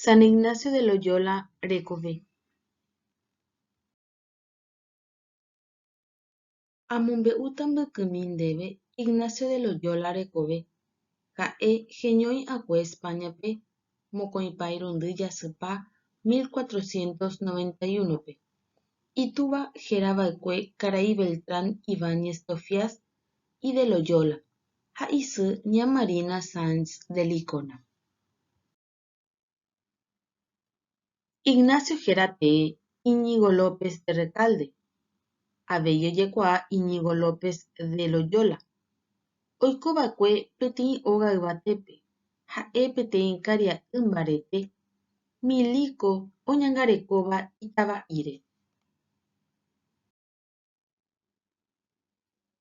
San Ignacio de Loyola Recové. Amombe'úta mbykymi ndéve Ignacio de Loyola Recové ha'e heñoi'akue Españape mokõipa irundy jasýpa 1491-pe. Itúva herava'ekue karai Beltrán Ibáñez Tofías y de Loyola ha isy ña Marina Sáenz de Licona. Ignacio héra tee Íñigo López de Recalde. Avei ojekuaa Íñigo López de Loyola. Oikova'ekue peteĩ óga yvatépe, ha'e peteĩ karia'y mbarete, milíko oñangarekóva itava'íre.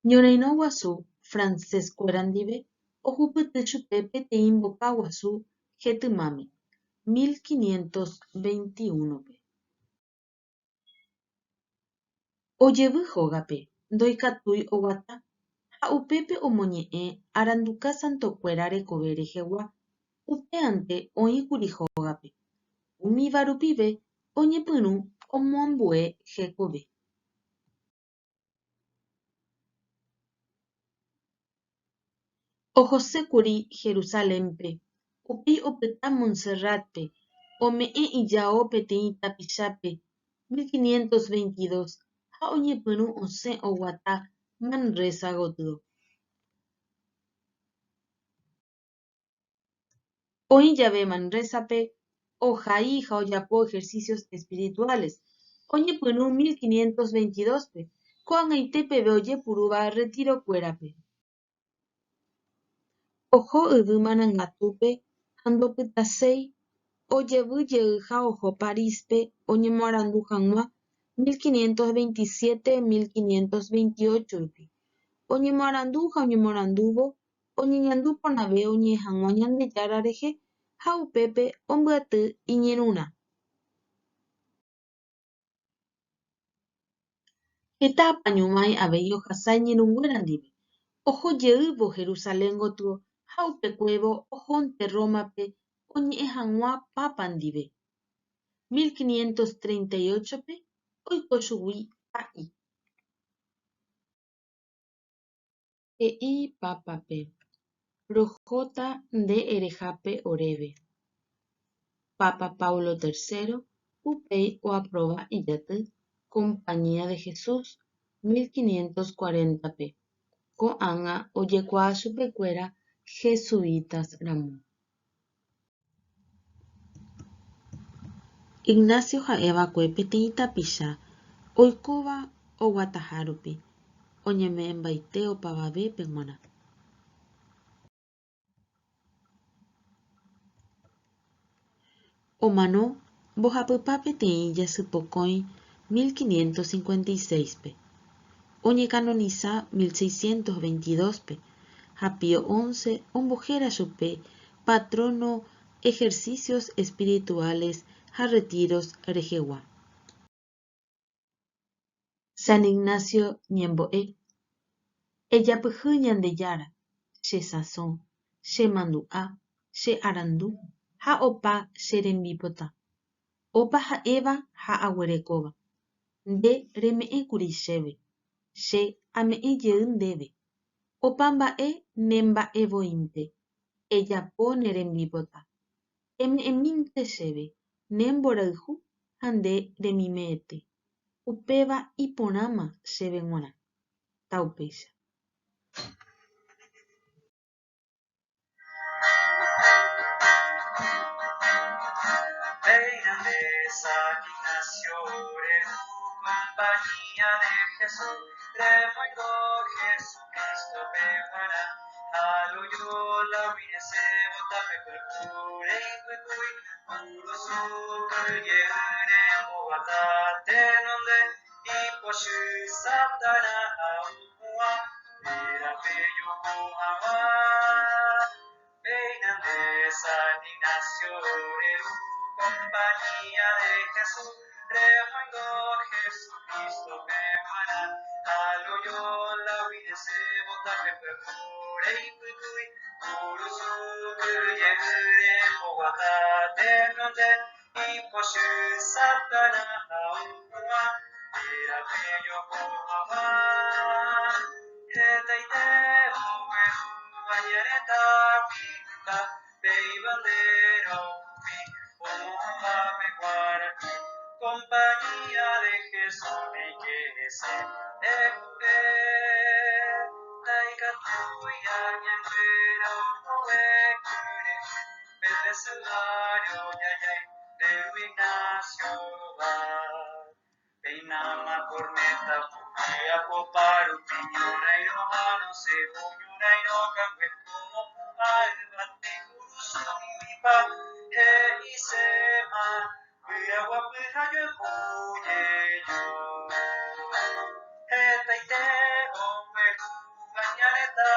Ñorairõ guasu Francescuéra ndive ohupyty chupe peteĩ mboka guasu hetymáme 1521-pe. Ojevy hógape ndoikatúi oguata ha upépe omoñe'ẽ aranduka santokuéra rekove rehegua upéinte oĩkuri hógape. Umíva rupive oñepyrũ omoambue hekove. Ohosékuri Jerusalémpe upéi opyta Montserratpe ome'ẽ ijao peteĩ tapichápe 1522 ha oñepyrũ osẽ oguata Manresa gotyo. Oĩ jave Manrésape ohai ha ojapo ejercicios espirituales. Oñepyrũ 1522-pe ko'ag̃aite peve ojepurúva retirokuérape. Oho yvy Marangatúpe ha ndopytaséi ojevyjey ha oho Paríspe oñemoarandu hag̃ua 1527-1528-rupi. Oñemoarandu ha oñemorandúvo oñeñandu porãve oñehag̃ua Ñandejára rehe ha upépe ombyaty iñirũrã. Heta apañumái avei ohasa iñirũnguéra ndive. Ohojeývo Jerusalén gotyo ha upekuévo ohónte Rómape oñe'ẽ hag̃ua Pápa ndive. 1538-pe oiko chugui Pa'i. He'i Pápape: rohóta nde erehápe oréve. Papa Paulo III upéi oapróva ijaty Compañía de Jesús 1540-pe ko'ág̃a ojekuaa chupekuéra jesuitas ramo. Ignacio ha'eva'ekue peteĩ tapicha oikóva oguataha rupi oñeme'ẽmbaite opavavépe g̃uarã. Omano mbohapypa peteĩ jasypokõi 1556-pe. Oñecanoniza 1622-pe ha Pío XI ombohéra chupe patrono ejercicios espirituales ha retiros rehegua. San Ignacio ñembo'e: ejapyhy Ñandejára, che sãson, che mandu'a, che arandu ha opa che rembipota. Opa ha'éva ha aguerekóva. Nde reme'ẽkuri chéve, che ame'ẽjey ndéve. Opa mba'e nemba'evoínte, ejapo ne rembipota. Eme'ẽmínte chéve nemborayhu ha nde remime'ẽte. Upéva iporãma chéve g̃uarã. Taupéicha. San Ignacio Orero, Compañía de Jesús, refugio Jesucristo pejuara, a Loyola huirese botape percure y cuicuy, puro super yere bobatate nonde, y poshu satana aua, vera bello cohama, veina de San Ignacio Orero, Compañía de Jesús, refugio Jesucristo pejuara, a Loyola huirese botape percure y cuicuy, puro super Compañía de Jesús me quese taika tuya ñanquera owe Belesuario yayay de Ignacio Peinama corneta puya coparu piñona y romano seguñona y no cambie como alba te curuso mi pa he isema cuya guapija yo cuye yo he taite owe bañareta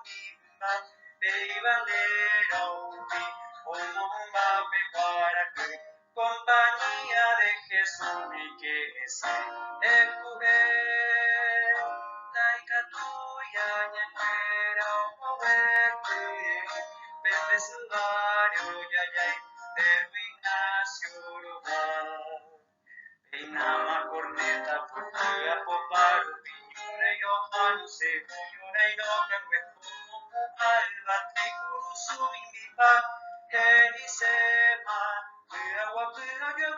wimba Beibandero ubi Omomba pecuaraque compañía de Jesús mi que es Ecue Taika tuya ñanquera owe Pepe Sudario yayay de Ignacio Peinama corneta puya poparo piñura y ojano seguñura y no cangüe como alba tricuru subimbipa Elisema, cuya guapura yo